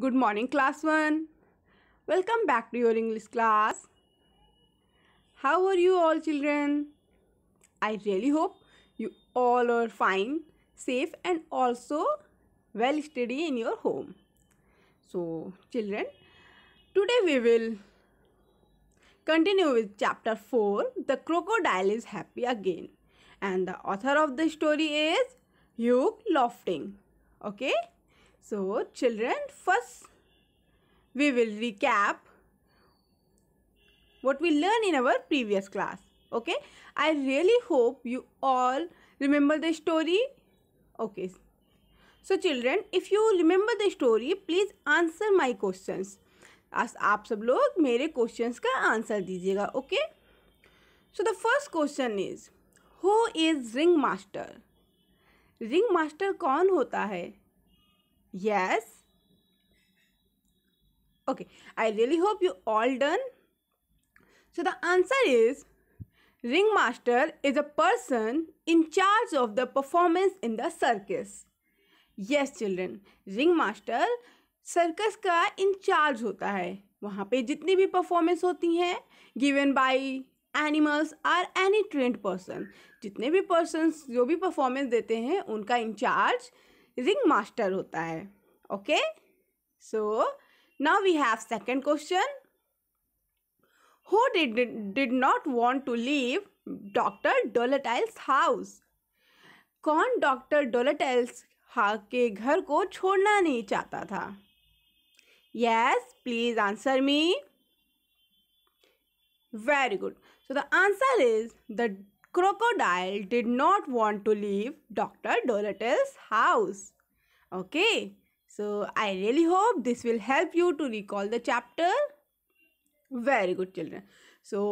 Good morning, class 1. Welcome back to your English class. How are you all, children? I really hope you all are fine, safe, and also well steady in your home. So, children, today we will continue with chapter 4. The crocodile is happy again. And the author of the story is Hugh Lofting. Okay? So, children, first we will recap what we learned in our previous class. Okay, I really hope you all remember the story. Okay, so children, if you remember the story, please answer my questions. आज आप सब लोग मेरे questions का answer दीजिएगा. Okay, so the first question is who is ring master. Ring master कौन होता है? Yes. Okay, I really hope you all done. So the answer is ringmaster is a person in charge of the performance in the circus. Yes children, ringmaster circus का in charge होता है. वहाँ पे जितनी भी परफॉर्मेंस होती हैं गिवन बाय एनिमल्स और एनी ट्रेंड पर्सन, जितने भी पर्सन्स जो भी परफॉर्मेंस देते हैं उनका इंचार्ज रिंग मास्टर होता है. Okay, so now we have second question. Who did not want to leave Dr. Dolittle's house? कौन डॉक्टर डोलिटल्स के घर को छोड़ना नहीं चाहता था? Yes, please answer me. Very good. So the answer is the crocodile did not want to leave Dr. Dolittle's house. Okay. So, I really hope this will help you to recall the chapter. Very good, children. So,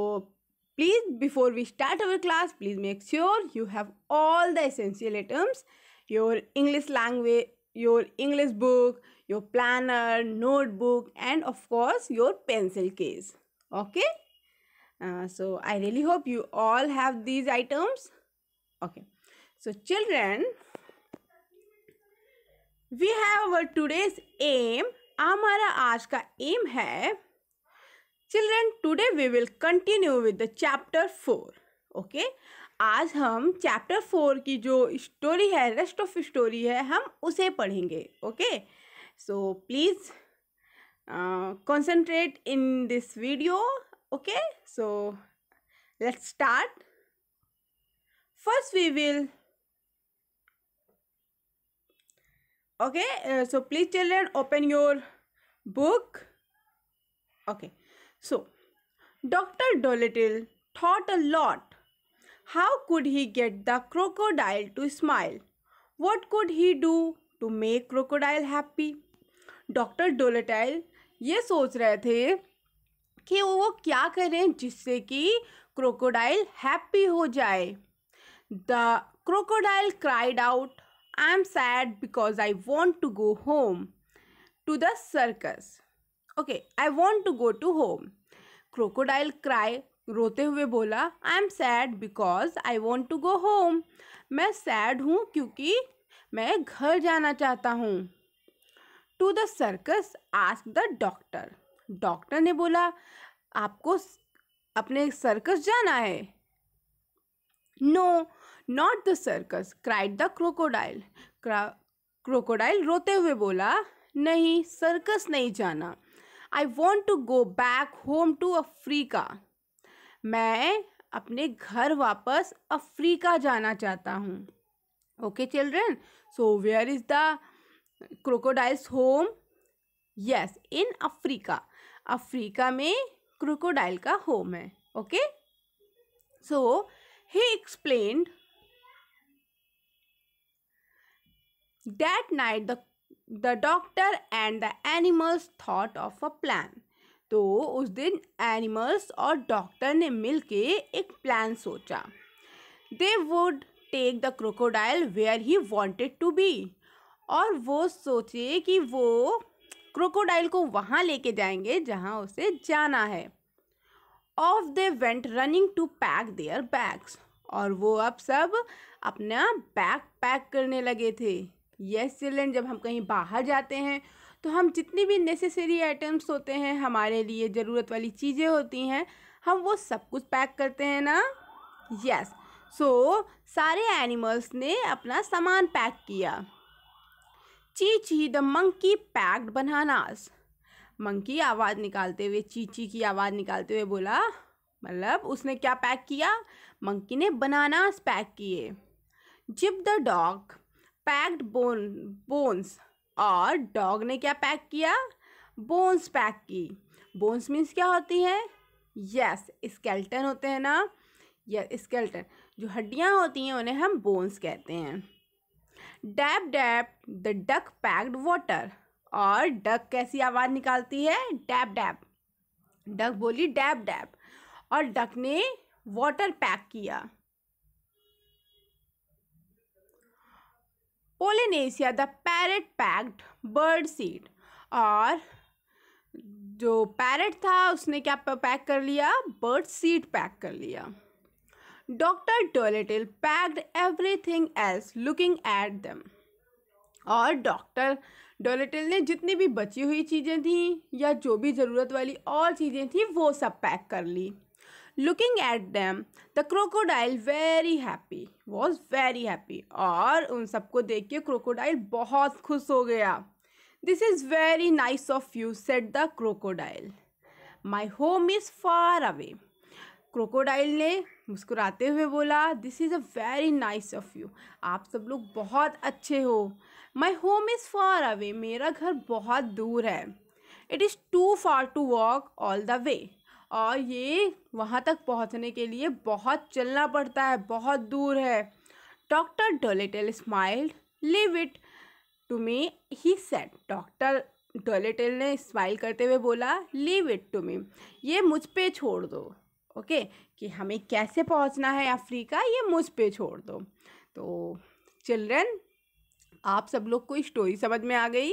please, before we start our class, please make sure you have all the essential items. Your English language, your English book, your planner, notebook, and of course, your pencil case. Okay? So, I really hope you all have these items. Okay. So, children, we have our today's aim. हमारा आज का aim है children. Today we will continue with the chapter 4. Okay, आज हम chapter 4 की जो story है, rest of story है, हम उसे पढ़ेंगे. Okay, so please concentrate in this video. Okay, so let's start. First we will okay, so please children open your book. Okay, so Dr. Dolittle thought a lot. How could he get the crocodile to smile? What could he do to make crocodile happy? Doctor Dolittle ये सोच रहे थे कि वो क्या करें जिससे कि क्रोकोडाइल हैप्पी हो जाए. The crocodile cried out, I am sad because I want to go home to the circus. Okay, I want to go to home. Crocodile cry, रोते हुए बोला, I am sad because I want to go home. मैं sad हूँ क्योंकि मैं घर जाना चाहता हूँ. To the circus asked the doctor. Doctor ने बोला, आपको अपने सर्कस जाना है? No, not the circus, cried the crocodile. Crocodile रोते हुए बोला, नहीं, सर्कस नहीं जाना. I want to go back home to Africa. मैं अपने घर वापस अफ्रीका जाना चाहता हूँ. Okay children, so where is the crocodiles home? Yes, in Africa. Africa में क्रोकोडाइल का होम है. Okay, so he explained that night the doctor and the animals thought of a plan. तो उस दिन एनिमल्स और डॉक्टर ने मिलके एक प्लान सोचा. They would take the crocodile where he wanted to be. और वो सोचे कि वो क्रोकोडाइल को वहाँ लेके जाएंगे जहाँ उसे जाना है. Off they went running to pack their bags. और वो अब सब अपना बैग पैक करने लगे थे. यस चिल्ड्रन, जब हम कहीं बाहर जाते हैं तो हम जितनी भी नेसेसरी आइटम्स होते हैं, हमारे लिए ज़रूरत वाली चीज़ें होती हैं, हम वो सब कुछ पैक करते हैं ना। यस, सो सारे एनिमल्स ने अपना सामान पैक किया। Chichi the monkey packed bananas. Monkey आवाज़ निकालते हुए, चीची की आवाज़ निकालते हुए बोला, मतलब उसने क्या पैक किया? मंकी ने बनानास पैक किए। Zip the dog packed bones. और डॉग ने क्या पैक किया? बोन्स पैक की। बोन्स मीन्स क्या होती है? यस, स्केल्टन होते हैं ना। यस, स्केल्टन, जो हड्डियाँ होती हैं उन्हें हम बोन्स कहते हैं। Dab dab the duck packed water. और डक कैसी आवाज़ निकालती है? Dab dab. डक बोली डैब डैब, और डक ने वाटर पैक किया। Polynesia the parrot packed bird seed. और जो पैरट था उसने क्या पैक कर लिया? बर्ड सीड पैक कर लिया। Doctor Dolittle packed everything else looking at them. और डॉक्टर डोलिटिल ने जितनी भी बची हुई चीज़ें थी या जो भी ज़रूरत वाली और चीज़ें थी वो सब पैक कर ली। Looking at them the crocodile very happy, was very happy. और उन सबको देख के क्रोकोडाइल बहुत खुश हो गया। This is very nice of you, said the crocodile. My home is far away. Crocodile ने मुस्कुराते हुए बोला, this is a very nice of you, आप सब लोग बहुत अच्छे हो। My home is far away, मेरा घर बहुत दूर है। It is too far to walk all the way. और ये वहाँ तक पहुँचने के लिए बहुत चलना पड़ता है, बहुत दूर है। Doctor Dolittle smiled, leave it to me, he said. Doctor Dolittle ने स्माइल करते हुए बोला, लीव इट टू मी, ये मुझ पे छोड़ दो। ओके, कि हमें कैसे पहुंचना है अफ्रीका, ये मुझ पे छोड़ दो। तो चिल्ड्रन, आप सब लोग को स्टोरी समझ में आ गई?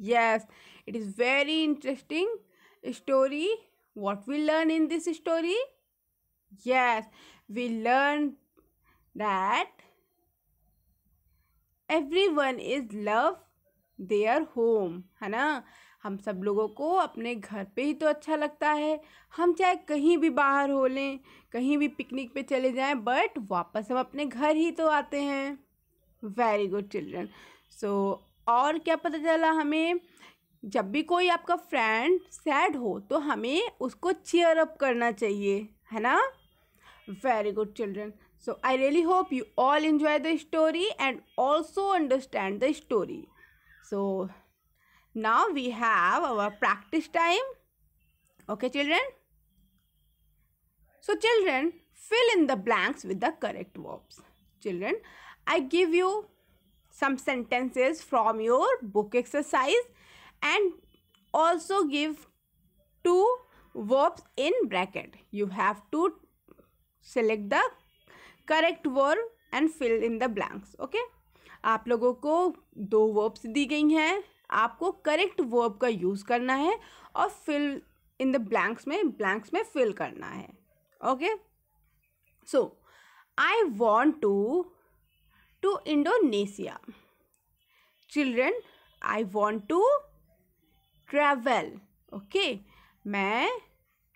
Yes, it is very interesting story. What we learn in this story? Yes, we learn that everyone is love their home, है ना। हम सब लोगों को अपने घर पे ही तो अच्छा लगता है। हम चाहे कहीं भी बाहर हो लें, कहीं भी पिकनिक पे चले जाएं, बट वापस हम अपने घर ही तो आते हैं। Very good children. सो और क्या पता चला हमें? जब भी कोई आपका फ्रेंड सैड हो तो हमें उसको चीयर अप करना चाहिए, है ना। Very good children. So I really hope you all enjoy the story and also understand the story. So now we have our practice time. Okay, children? So children, fill in the blanks with the correct verbs. Children, I give you some sentences from your book exercise and also give two verbs in bracket. You have to select the correct verb and fill in the blanks. Okay, आप लोगों को दो verbs दी गई हैं, आपको correct verb का use करना है और फिल इन द ब्लैंक्स में फिल करना है। Okay, so I want to Indonesia. Children, I want to travel. Okay, मैं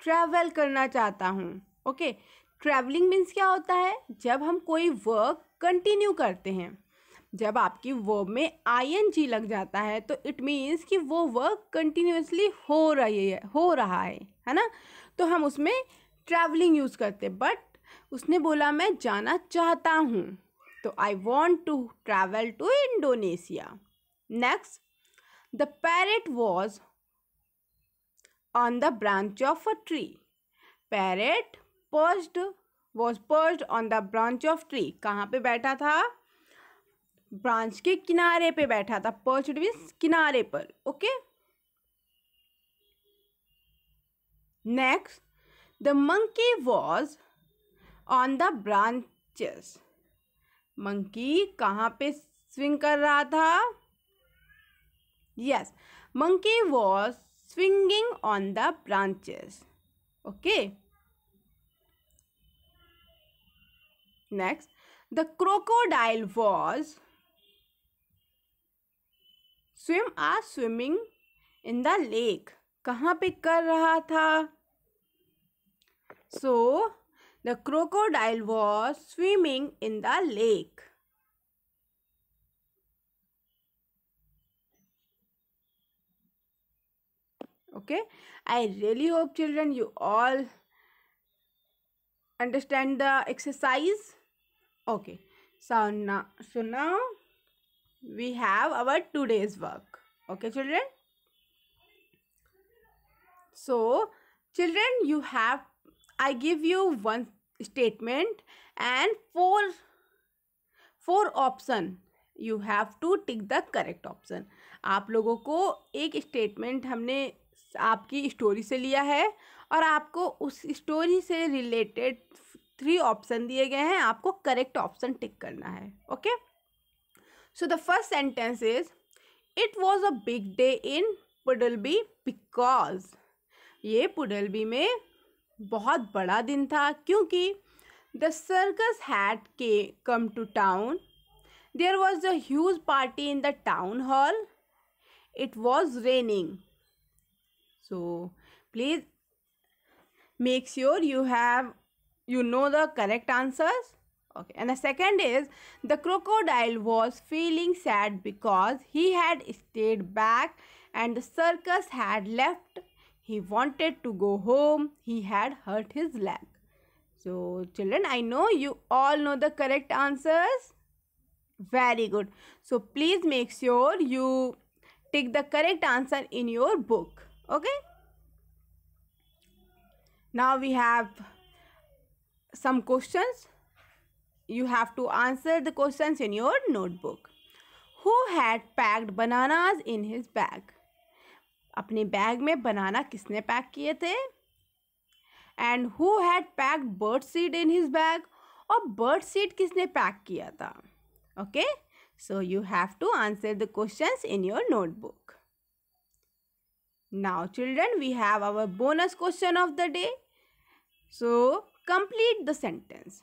ट्रैवल करना चाहता हूँ। ओके, ट्रैवलिंग मीन्स क्या होता है? जब हम कोई वर्क कंटिन्यू करते हैं, जब आपकी वर्ब में ing लग जाता है तो इट मीन्स कि वो वर्क कंटिन्यूसली हो रहा है ना। तो हम उसमें ट्रैवलिंग यूज़ करते हैं। बट उसने बोला मैं जाना चाहता हूँ, तो I want to travel to Indonesia. Next, the parrot was on the branch of a tree. Parrot was perched on the branch of tree. कहाँ पे बैठा था? ब्रांच के किनारे पे बैठा था। perched means किनारे पर। Okay, next, the monkey was on the branches. Monkey कहाँ पे स्विंग कर रहा था? Yes, monkey was swinging on the branches. Okay, next, the crocodile was swim are swimming in the lake. कहाँ पे कर रहा था? So the crocodile was swimming in the lake. Okay, I really hope children you all understand the exercise. Okay, so now we have our today's work. Okay children, so children, you have, I give you one statement and four option. You have to tick the correct option. आप लोगों को एक statement हमने आपकी story से लिया है और आपको उस स्टोरी से रिलेटेड 3 ऑप्शन दिए गए हैं. आपको करेक्ट ऑप्शन टिक करना है. Okay, so the first sentence is it was a big day in Puddleby because. ये पुडलबी में बहुत बड़ा दिन था क्योंकि the circus had come to town. There was a huge party in the town hall. It was raining. So please make sure you know the correct answers. Okay, and the second is the crocodile was feeling sad because he had stayed back and the circus had left. He wanted to go home. He had hurt his leg. So children, I know you all know the correct answers. Very good. So please make sure you take the correct answer in your book. Okay, now we have some questions. You have to answer the questions in your notebook. Who had packed bananas in his bag? अपने bag में बनाना किसने pack किए थे? And who had packed bird seed in his bag? और bird seed किसने pack किया था? Okay, so you have to answer the questions in your notebook. Now children, we have our bonus question of the day. So complete the sentence.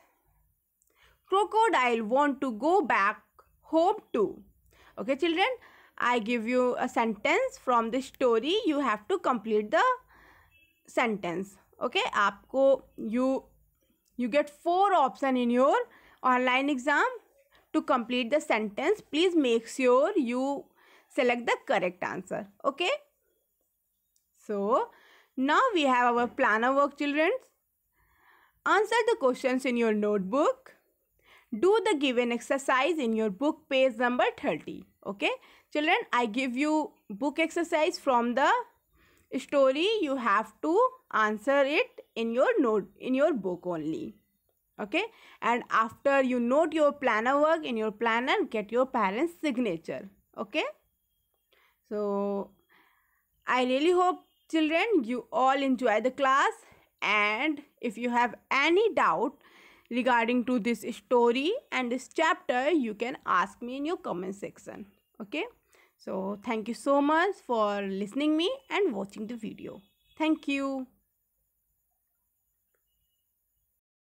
Crocodile want to go back home too. Okay children, I give you a sentence from the story. You have to complete the sentence. Okay, आपको you get 4 option in your online exam to complete the sentence. Please make sure you select the correct answer. Okay, so now we have our planner work children. Answer the questions in your notebook. Do the given exercise in your book page number 30. Okay children, I give you book exercise from the story. You have to answer it in your book only. Okay, and after you note your planner work in your planner, get your parents signature. Okay, so I really hope children you all enjoy the class, and if you have any doubt regarding to this story and this chapter, you can ask me in your comment section. Okay, so thank you so much for listening me and watching the video. Thank you.